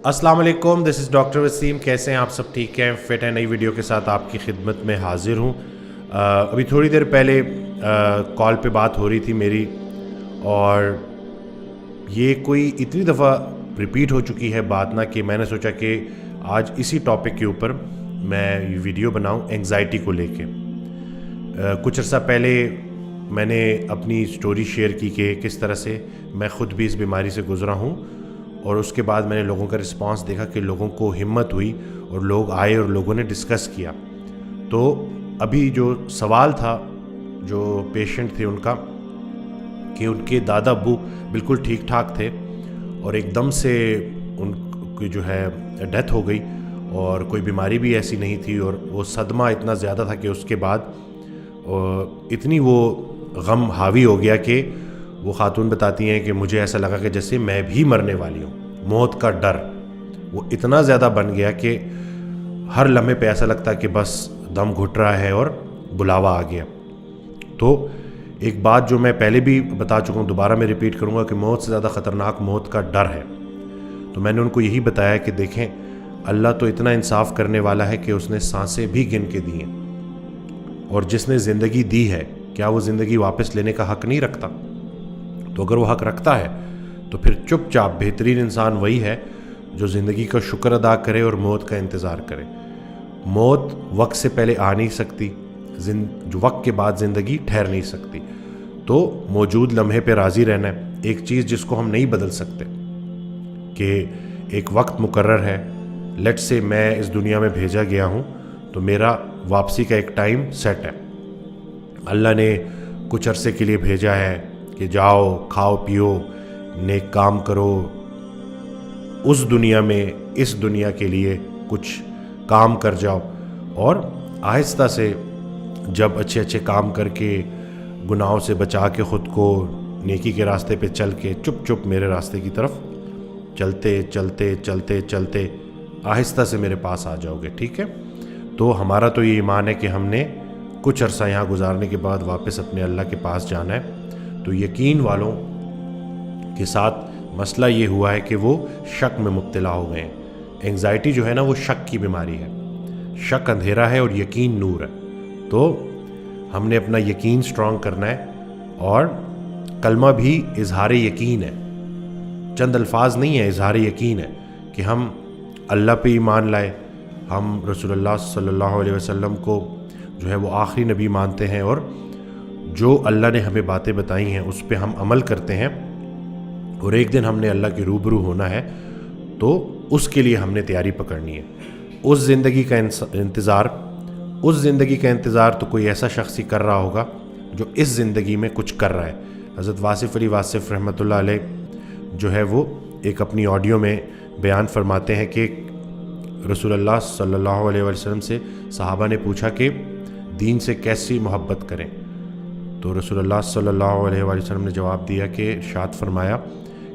अस्सलाम वालेकुम, this is doctor Wasim. कैसे हैं आप सब? ठीक हैं, फिट हैं? नई वीडियो के साथ आपकी खिदमत में हाजिर हूँ। अभी थोड़ी देर पहले कॉल पे बात हो रही थी मेरी, और ये कोई इतनी दफ़ा रिपीट हो चुकी है बात ना कि मैंने सोचा कि आज इसी टॉपिक के ऊपर मैं ये वीडियो बनाऊँ एंग्ज़ाइटी को लेके। कुछ अर्सा पहले मैंने अपनी स्टोरी शेयर की कि किस तरह से मैं ख़ुद भी इस बीमारी से गुज़रा हूँ, और उसके बाद मैंने लोगों का रिस्पांस देखा कि लोगों को हिम्मत हुई और लोग आए और लोगों ने डिस्कस किया। तो अभी जो सवाल था जो पेशेंट थे उनका, कि उनके दादा अब्बू बिल्कुल ठीक ठाक थे और एकदम से उनकी जो है डेथ हो गई, और कोई बीमारी भी ऐसी नहीं थी, और वो सदमा इतना ज़्यादा था कि उसके बाद इतनी वो गम हावी हो गया कि वो ख़ातून बताती हैं कि मुझे ऐसा लगा कि जैसे मैं भी मरने वाली हूँ। मौत का डर वो इतना ज़्यादा बन गया कि हर लम्हे पे ऐसा लगता कि बस दम घुट रहा है और बुलावा आ गया। तो एक बात जो मैं पहले भी बता चुका हूँ, दोबारा मैं रिपीट करूँगा कि मौत से ज़्यादा ख़तरनाक मौत का डर है। तो मैंने उनको यही बताया कि देखें, अल्लाह तो इतना इंसाफ करने वाला है कि उसने सांसें भी गिन के दी हैं, और जिसने ज़िंदगी दी है क्या वो ज़िंदगी वापस लेने का हक़ नहीं रखता? तो अगर वो हक़ रखता है तो फिर चुपचाप बेहतरीन इंसान वही है जो ज़िंदगी का शुक्र अदा करे और मौत का इंतज़ार करे। मौत वक्त से पहले आ नहीं सकती, जो वक्त के बाद ज़िंदगी ठहर नहीं सकती। तो मौजूद लम्हे पे राज़ी रहना है। एक चीज़ जिसको हम नहीं बदल सकते कि एक वक्त मुकर्रर है, लेट से मैं इस दुनिया में भेजा गया हूँ तो मेरा वापसी का एक टाइम सेट है। अल्लाह ने कुछ अरसे के लिए भेजा है कि जाओ, खाओ पियो, नेक काम करो, उस दुनिया में इस दुनिया के लिए कुछ काम कर जाओ, और आहिस्ता से जब अच्छे अच्छे काम करके गुनाहों से बचा के ख़ुद को नेकी के रास्ते पे चल के चुप चुप मेरे रास्ते की तरफ चलते चलते चलते चलते आहिस्ता से मेरे पास आ जाओगे। ठीक है? तो हमारा तो ये ईमान है कि हमने कुछ अरसा यहाँ गुजारने के बाद वापस अपने अल्लाह के पास जाना है। तो यकीन वालों के साथ मसला ये हुआ है कि वो शक में मुब्तला हो गए हैं। एंग्ज़ाइटी जो है ना, वो शक की बीमारी है। शक अंधेरा है और यकीन नूर है। तो हमने अपना यकीन स्ट्रॉन्ग करना है, और कलमा भी इजहार यकीन है, चंद अल्फाज नहीं है, इजहार यकीन है कि हम अल्लाह पे ईमान लाए, हम रसूलुल्लाह सल्लल्लाहु अलैहि वसल्लम को जो है वो आखिरी नबी मानते हैं, और जो अल्लाह ने हमें बातें बताई हैं उस पे हम अमल करते हैं, और एक दिन हमने अल्लाह के रूबरू होना है। तो उसके लिए हमने तैयारी पकड़नी है। उस ज़िंदगी का इंतज़ार तो कोई ऐसा शख्स ही कर रहा होगा जो इस ज़िंदगी में कुछ कर रहा है। हज़रत वासिफ़ अली वासिफ़ रहमतुल्लाह अलैह जो है वो एक अपनी ऑडियो में बयान फरमाते हैं कि रसूलुल्लाह सल्लल्लाहु अलैहि वसल्लम से सहाबा ने पूछा कि दीन से कैसी मोहब्बत करें, तो रसूलुल्लाह सल्लल्लाहु अलैहि वसल्लम ने जवाब दिया कि इरशाद फरमाया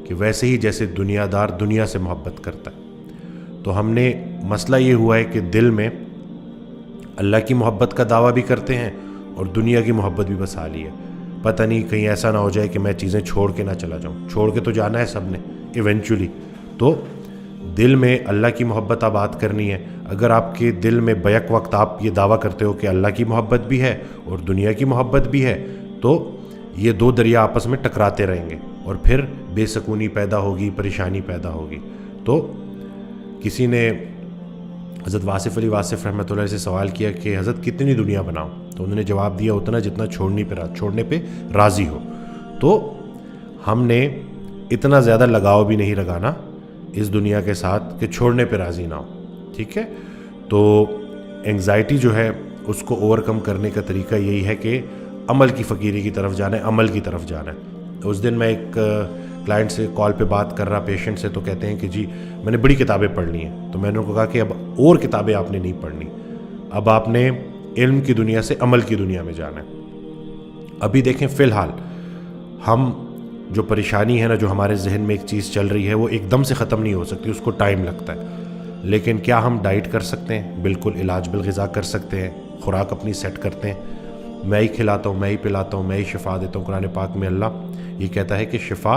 कि वैसे ही जैसे दुनियादार दुनिया से मोहब्बत करता है। तो हमने मसला ये हुआ है कि दिल में अल्लाह की मोहब्बत का दावा भी करते हैं और दुनिया की मोहब्बत भी बसा ली है। पता नहीं कहीं ऐसा ना हो जाए कि मैं चीज़ें छोड़ के ना चला जाऊँ। छोड़ के तो जाना है सब ने इवेंचुअली। तो दिल में अल्लाह की मोहब्बत आबाद करनी है। अगर आपके दिल में बैक वक्त आप ये दावा करते हो कि अल्लाह की मोहब्बत भी है और दुनिया की मोहब्बत भी है, तो ये दो दरिया आपस में टकराते रहेंगे और फिर बेसकूनी पैदा होगी, परेशानी पैदा होगी। तो किसी ने हज़रत वासिफ़ अली वासिफ़ रहमतुल्लाह से सवाल किया कि हज़रत कितनी दुनिया बनाऊँ? तो उन्होंने जवाब दिया उतना जितना छोड़ने पे राज़ी हो। तो हमने इतना ज़्यादा लगाव भी नहीं लगाना इस दुनिया के साथ कि छोड़ने पे राज़ी ना हो। ठीक है? तो एंग्ज़ाइटी जो है उसको ओवरकम करने का तरीका यही है कि अमल की फ़कीरी की तरफ जाना है, अमल की तरफ जाना है। उस दिन मैं एक क्लाइंट से कॉल पे बात कर रहा, पेशेंट से, तो कहते हैं कि जी मैंने बड़ी किताबें पढ़ ली हैं। तो मैंने उनको कहा कि अब और किताबें आपने नहीं पढ़नी, अब आपने इल्म की दुनिया से अमल की दुनिया में जाना है। अभी देखें, फ़िलहाल हम जो परेशानी है ना, जो हमारे जहन में एक चीज़ चल रही है, वो एकदम से ख़त्म नहीं हो सकती, उसको टाइम लगता है। लेकिन क्या हम डाइट कर सकते हैं? बिल्कुल, इलाज बिलग़िज़ा कर सकते हैं, खुराक अपनी सेट करते हैं। मैं ही खिलाता हूँ, मैं ही पिलाता हूँ, मैं ही शिफा देता हूँ। कुरान पाक में अल्लाह ये कहता है कि शिफा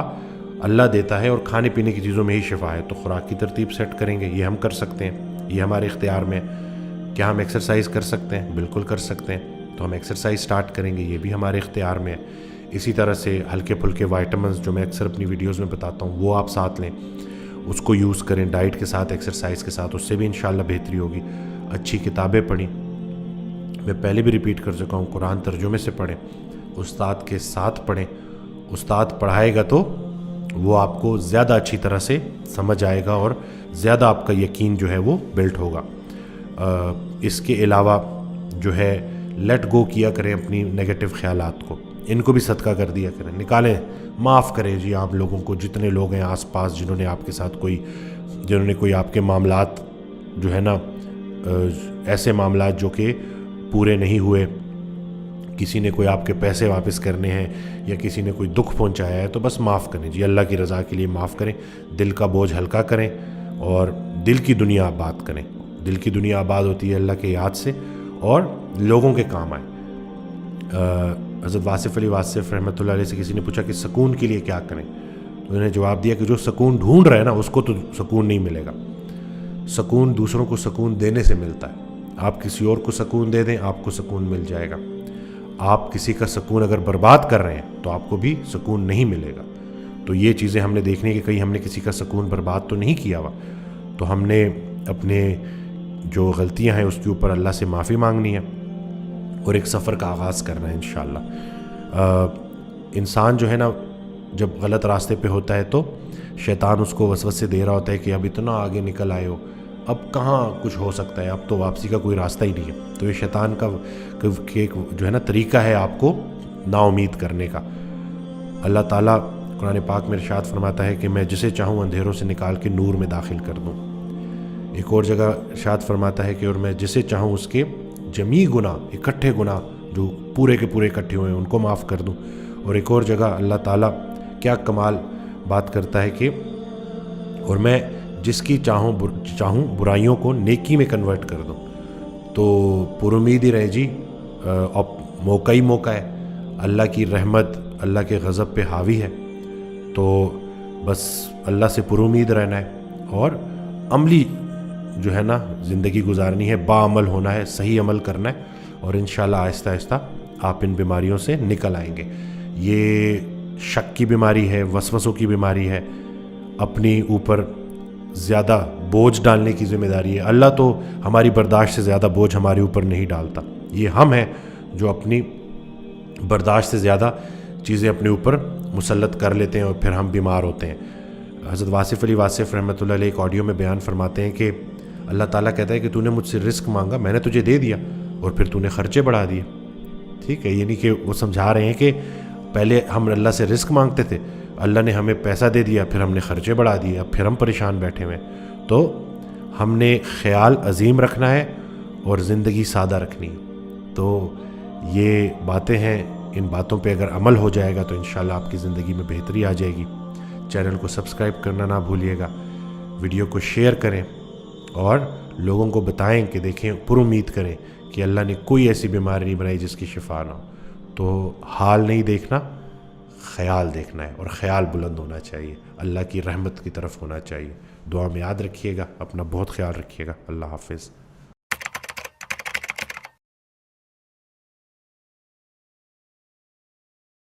اللہ دیتا ہے اور کھانے پینے کی چیزوں میں ہی شفا ہے. تو خوراک کی ترتیب سیٹ کریں گے, یہ ہم کر سکتے ہیں, یہ ہمارے اختیار میں ہے. کیا ہم ایکسرسائز کر سکتے ہیں؟ بالکل کر سکتے ہیں. تو ہم ایکسرسائز سٹارٹ کریں گے, یہ بھی ہمارے اختیار میں ہے. اسی طرح سے ہلکے پھلکے وائٹامنس جو میں اکثر اپنی ویڈیوز میں بتاتا ہوں وہ آپ ساتھ لیں, اس کو یوز کریں ڈائٹ کے ساتھ, ایکسرسائز کے ساتھ, اس سے بھی انشاءاللہ بہتری ہوگی. اچھی کتابیں پڑھیں, میں پہلے بھی ریپیٹ کر چکا ہوں, قرآن ترجمے سے پڑھیں, استاد کے ساتھ پڑھیں. استاد پڑھائے گا تو وہ آپ کو زیادہ اچھی طرح سے سمجھ آئے گا اور زیادہ آپ کا یقین جو ہے وہ بلٹ ہوگا. اس کے علاوہ جو ہے لیٹ گو کیا کریں اپنی نگیٹو خیالات کو, ان کو بھی صدقہ کر دیا کریں, نکالیں, معاف کریں جی آپ لوگوں کو, جتنے لوگ ہیں آس پاس جنہوں نے آپ کے ساتھ جنہوں نے کوئی آپ کے معاملات جو ہے نا ایسے معاملات جو کہ پورے نہیں ہوئے, کسی نے کوئی آپ کے پیسے واپس کرنے ہیں یا کسی نے کوئی دکھ پہنچایا ہے, تو بس معاف کریں جی, اللہ کی رضا کے لیے معاف کریں. دل کا بوجھ ہلکا کریں اور دل کی دنیا آباد کریں. دل کی دنیا آباد ہوتی ہے اللہ کے یاد سے اور لوگوں کے کام آئے. حضرت واصف علی واصف رحمۃ اللہ علیہ سے کسی نے پوچھا کہ سکون کے لیے کیا کریں, تو انہوں نے جواب دیا کہ جو سکون ڈھونڈ رہا ہے نا اس کو تو سکون نہیں ملے گا. سکون دوسروں کو سکون دینے سے ملتا ہے. آپ کسی اور کو سکون دے دیں, آپ کو سکون مل جائے گا. آپ کسی کا سکون اگر برباد کر رہے ہیں تو آپ کو بھی سکون نہیں ملے گا. تو یہ چیزیں ہم نے دیکھنی کہ کہیں ہم نے کسی کا سکون برباد تو نہیں کیا ہوا. تو ہم نے اپنے جو غلطیاں ہیں اس کے اوپر اللہ سے معافی مانگنی ہے اور ایک سفر کا آغاز کرنا ہے انشاءاللہ. انسان جو ہے نا جب غلط راستے پہ ہوتا ہے تو شیطان اس کو وسوسے دے رہا ہوتا ہے کہ اب اتنا آگے نکل آئے ہو, اب کہاں کچھ ہو سکتا ہے, اب تو واپسی کا کوئی راستہ ہی نہیں ہے. تو یہ شیطان کا جو ہے نا طریقہ ہے آپ کو نا امید کرنے کا. اللہ تعالیٰ قرآن پاک میں ارشاد فرماتا ہے کہ میں جسے چاہوں اندھیروں سے نکال کے نور میں داخل کر دوں. ایک اور جگہ ارشاد فرماتا ہے کہ اور میں جسے چاہوں اس کے جمی گناہ, اکٹھے گناہ جو پورے کے پورے اکٹھے ہوئے ہیں ان کو معاف کر دوں. اور ایک اور جگہ اللہ تعالیٰ کیا کمال بات کرتا ہے کہ اور میں جس کی چاہوں برائیوں کو نیکی میں کنورٹ کر دوں. تو پر امید ہی رہے جی, اب موقع ہی موقع ہے. اللہ کی رحمت اللہ کے غضب پہ حاوی ہے, تو بس اللہ سے پر امید رہنا ہے اور عملی جو ہے نا زندگی گزارنی ہے, باعمل ہونا ہے, صحیح عمل کرنا ہے, اور انشاءاللہ آہستہ آہستہ آپ ان بیماریوں سے نکل آئیں گے. یہ شک کی بیماری ہے, وسوسوں کی بیماری ہے, اپنی اوپر زیادہ بوجھ ڈالنے کی ذمہ داری ہے. اللہ تو ہماری برداشت سے زیادہ بوجھ ہمارے اوپر نہیں ڈالتا, یہ ہم ہیں جو اپنی برداشت سے زیادہ چیزیں اپنے اوپر مسلط کر لیتے ہیں اور پھر ہم بیمار ہوتے ہیں. حضرت واصف علی واصف رحمۃ اللہ علیہ ایک آڈیو میں بیان فرماتے ہیں کہ اللہ تعالیٰ کہتا ہے کہ تو نے مجھ سے رزق مانگا, میں نے تجھے دے دیا, اور پھر تو نے خرچے بڑھا دیے. ٹھیک ہے, یعنی کہ وہ سمجھا رہے ہیں کہ پہلے ہم اللہ سے رزق مانگتے تھے, اللہ نے ہمیں پیسہ دے دیا, پھر ہم نے خرچے بڑھا دیے, اب پھر ہم پریشان بیٹھے ہوئے. تو ہم نے خیال عظیم رکھنا ہے اور زندگی سادہ رکھنی ہے. تو یہ باتیں ہیں, ان باتوں پہ اگر عمل ہو جائے گا تو انشاءاللہ آپ کی زندگی میں بہتری آ جائے گی. چینل کو سبسکرائب کرنا نہ بھولیے گا, ویڈیو کو شیئر کریں اور لوگوں کو بتائیں کہ دیکھیں, پر امید کریں کہ اللہ نے کوئی ایسی بیماری نہیں بنائی جس کی شفا نہ ہو. تو حال نہیں دیکھنا, خیال دیکھنا ہے, اور خیال بلند ہونا چاہیے, اللہ کی رحمت کی طرف ہونا چاہیے. دعا میں یاد رکھیے گا, اپنا بہت خیال رکھیے گا. اللہ حافظ.